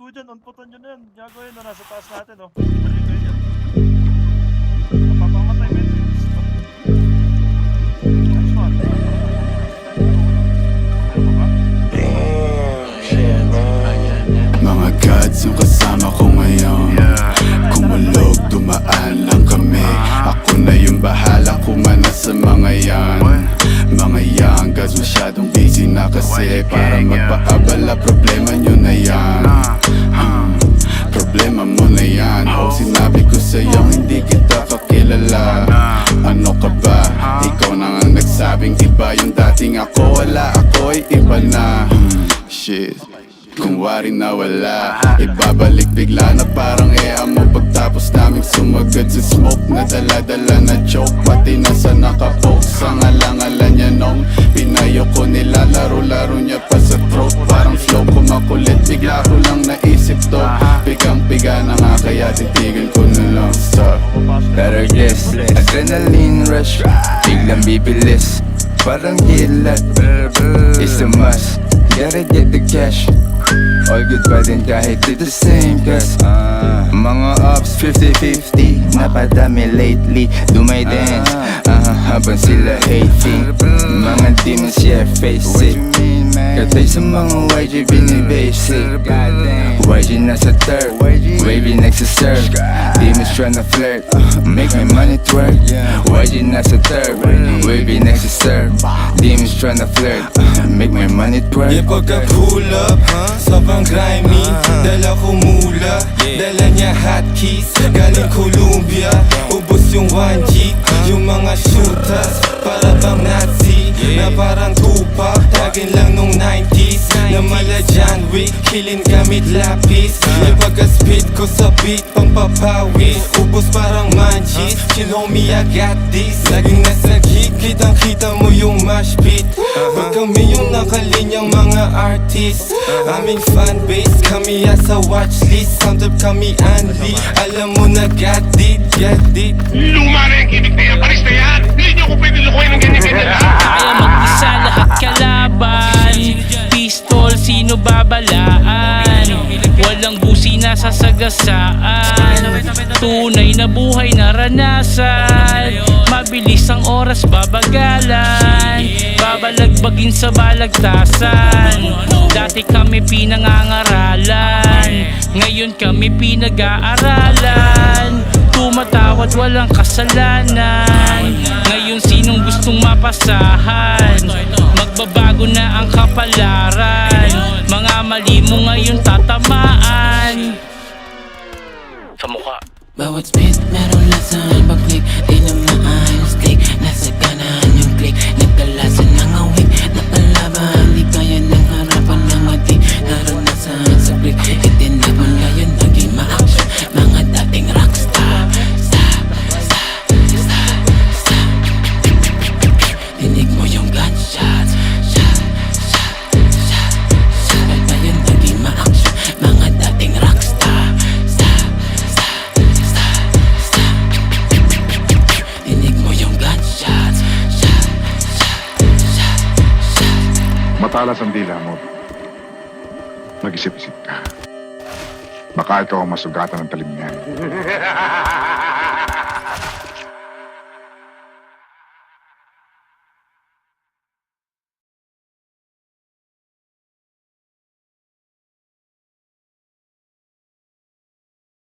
gago dyan, unputan nyo na yan. Gago yun, nasa taas natin, oh. Balik kayo dyan. Napapamatay, Matrix. Nice one. Mga gods yung kasama ko ngayon. Kumulog, dumaan lang kami. Ako na yung bahala kumana sa mga yan. Mga young gods masyadong busy na kasi para magpaabala, problema nyo na yan. Problema mo na yan. O sinabi ko sa'yo hindi kita kakilala. Ano ka ba? Ikaw na nga nagsabing iba yung dating ako. Wala, ako'y iba na. Shit, kung wari na wala, ibabalik bigla na parang mo. Pagtapos naming sumagad sa smoke na dala-dala na choke, pati nasa nakapoke sa ngalangalan niya nung pinayo ko nila. Laro-laro niya pa sa throat, parang flow ko makulit. Bigla ko lang naisip to, pigang-piga na nga kaya titigil ko na lang. Stop. Better guess, adrenaline rush, biglang bibilis, parang gilat. It's a must, gotta get the cash. All good pa din kahit di the same cause mga ups 50-50, napadami lately. Dumay dance, habang sila hating. Mga demons, yeah, face it. Katay sa mga YG binibasic. YG nasa third, wavy next to serve. Demons tryna flirt, make my money twerk. YG nasa third, wavy next to serve. Demons tryna flirt, make my money twerk. Yeah, pagka-pull up, sobrang grimy. Dala ko mula, dala niya hotkeys. Galing Columbia, ubos yung 1G. Yung mga shooters, para bang Nazi. Na parang Tupac, tagin lang nung 90s. Na mala John Wick, killing gamit lapis. Yung pagka-spit ko sa beat, pampapawis. Ubos parang manchis, chill homie I got this. Laging nasa gig, kitang-kita mo yung mash pit. Pag kami yung nakalinyang mga artist, aming fanbase, kami asa watchlist. Sound up kami Anli, alam mo na got it. Luma na yung gimmick na yan, paris na yan. Hindi nyo ko pwede lukuhin ng ganyan-ganyan lang. Kaya mag-isa lahat kalaban. Pistol, sino babalaan? Walang busi na sasagasaan. Tunay na buhay naranasan. Mabilis ang oras babagalan. Babalagbagin sa balagtasan. Dati kami pinangangaralan, ngayon kami pinag-aaralan. Tumatawad walang kasalanan. Ngayon sinong gustong mapasahan? Magbabago na ang kapalaran. Mga mali mo ngayon tatamaan sa mukha. Bawat spit meron lasan. Pag-click di na maayos click. Nasa kanan yung click. Nagkalasan ng awik na palaban. Di kaya ng harapan ng mati. Naranasan sa click. Itinapan ngayon naging ma-action. Mga dating rockstar. Dinig mo yung gunshots. Ngayon naging ma-action. Mga dating rockstar. Dinig mo yung gunshots. Matalas ang dila mo. Mag-isip-isip ka. Baka ikaw ang masugatan ng talim niyan.